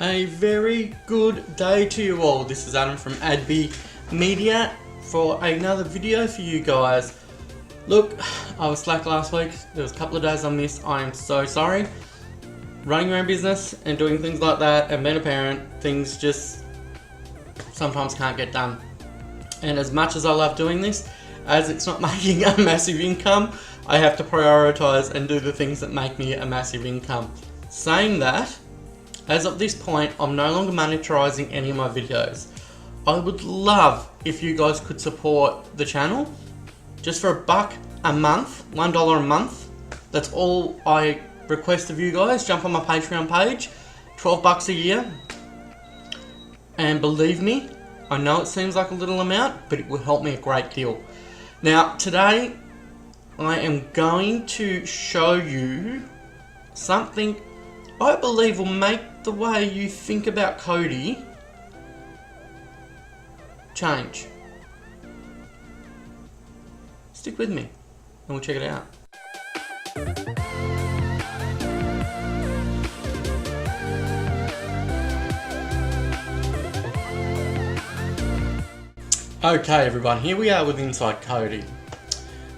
A very good day to you all. This is Adam from ADB Media for another video for you guys. Look, I was slack last week. There was a couple of days I missed. I am so sorry. Running your own business and doing things like that and being a parent, things just sometimes can't get done. And as much as I love doing this, as it's not making a massive income, I have to prioritize and do the things that make me a massive income. Saying that, as of this point, I'm no longer monetizing any of my videos. I would love if you guys could support the channel just for $1 a month, $1 a month. That's all I request of you guys. Jump on my Patreon page, $12 a year. And believe me, I know it seems like a little amount, but it will help me a great deal. Now, today, I am going to show you something I believe will make the way you think about KODI change. Stick with me and we'll check it out. Okay everyone, here we are with inside KODI.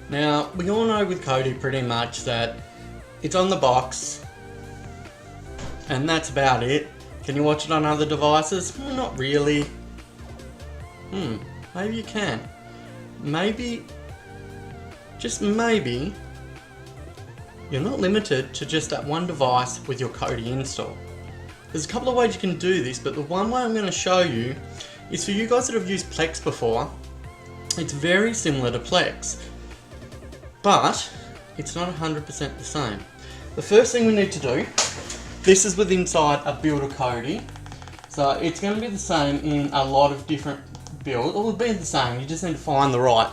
Now, we all know with KODI pretty much that it's on the box, and that's about it. Can you watch it on other devices? Well, not really. Maybe you can. Maybe, just maybe, you're not limited to just that one device with your KODI install. There's a couple of ways you can do this, but the one way I'm going to show you is for you guys that have used Plex before. It's very similar to Plex, but it's not 100% the same. The first thing we need to do, this is with inside a build of KODI, so it's going to be the same in a lot of different builds. It will be the same, you just need to find the right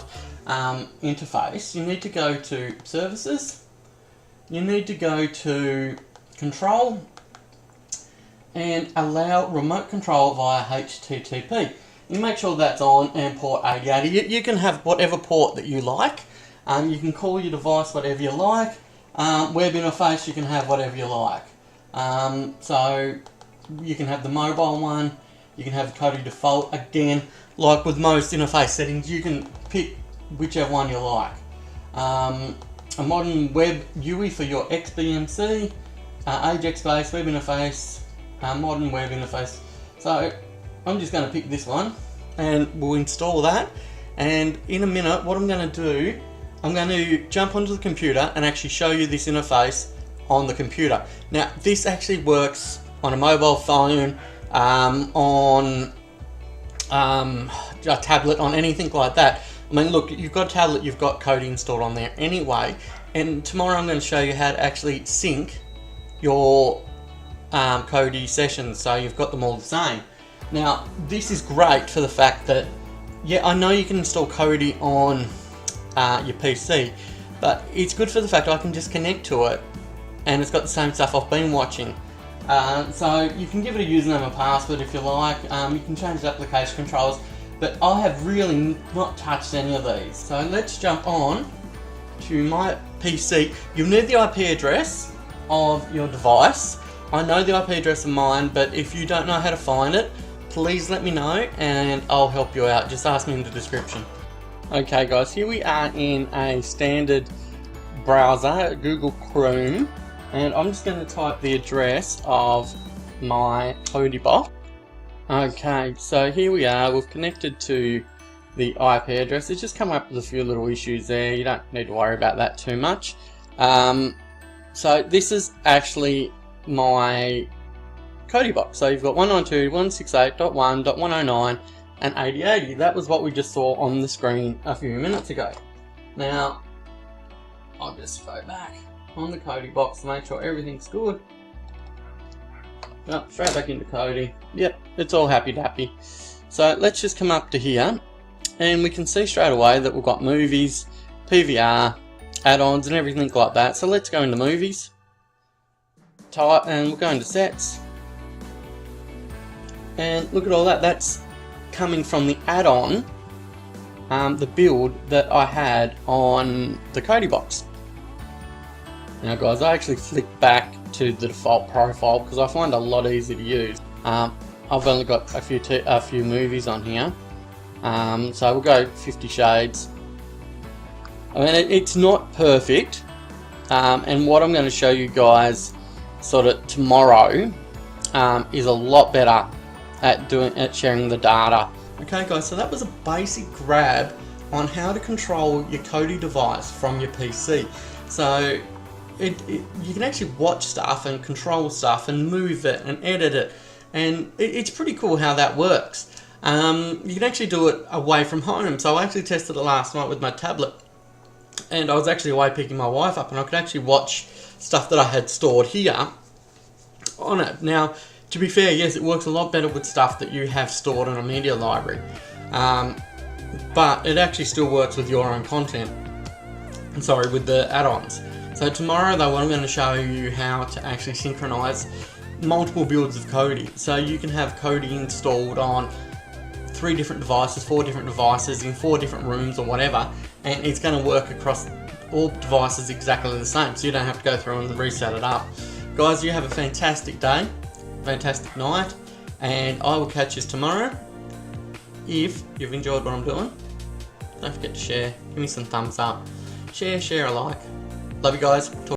interface. You need to go to Services, you need to go to Control, and allow remote control via HTTP. You make sure that's on and port 8080. You can have whatever port that you like. You can call your device whatever you like. Web interface, you can have whatever you like. So you can have the mobile one, you can have the KODI default. Again, like with most interface settings, you can pick whichever one you like. A modern web UI for your XBMC, Ajax-based web interface, modern web interface. So I'm just going to pick this one and we'll install that. And in a minute, what I'm going to do, I'm going to jump onto the computer and actually show you this interface on the computer. Now, this actually works on a mobile phone, on a tablet, on anything like that. I mean, look, you've got a tablet, you've got KODI installed on there anyway. And tomorrow I'm going to show you how to actually sync your KODI sessions, so you've got them all the same. Now, this is great for the fact that, yeah, I know you can install KODI on your PC, but it's good for the fact I can just connect to it and it's got the same stuff I've been watching. So you can give it a username and password if you like. You can change the application controls, but I have really not touched any of these. So let's jump on to my PC. You'll need the IP address of your device. I know the IP address of mine, but if you don't know how to find it, please let me know and I'll help you out. Just ask me in the description. Okay guys, here we are in a standard browser, Google Chrome, and I'm just going to type the address of my KODI box. Okay, so here we are, we've connected to the IP address. It's just come up with a few little issues there, you don't need to worry about that too much. So this is actually my KODI box. So you've got 192.168.1.109 and 8080. That was what we just saw on the screen a few minutes ago. Now, I'll just go back on the KODI box to make sure everything's good. Oh, straight back into KODI. Yep, it's all happy dappy. So let's just come up to here and we can see straight away that we've got movies, PVR, add-ons and everything like that. So let's go into movies, type, and we'll go into sets, and look at all that. That's coming from the add-on, the build that I had on the KODI box. Now guys, I actually flick back to the default profile because I find it a lot easier to use. I've only got a few movies on here, so we'll go 50 Shades. I mean, it's not perfect, and what I'm going to show you guys sort of tomorrow is a lot better at sharing the data. Okay guys, so that was a basic grab on how to control your KODI device from your PC. So you can actually watch stuff and control stuff and move it and edit it, and it's pretty cool how that works. You can actually do it away from home. So I actually tested it last night with my tablet, and I was actually away picking my wife up, and I could actually watch stuff that I had stored here on it. Now, to be fair, yes, it works a lot better with stuff that you have stored in a media library, but it actually still works with your own content. Sorry, with the add-ons. So tomorrow though, I'm going to show you how to actually synchronize multiple builds of KODI. So you can have KODI installed on 3 different devices, 4 different devices in 4 different rooms or whatever, and it's going to work across all devices exactly the same, so you don't have to go through and reset it up. Guys, you have a fantastic day, fantastic night, and I will catch you tomorrow. If you've enjoyed what I'm doing, don't forget to share, give me some thumbs up, share a like. Love you guys.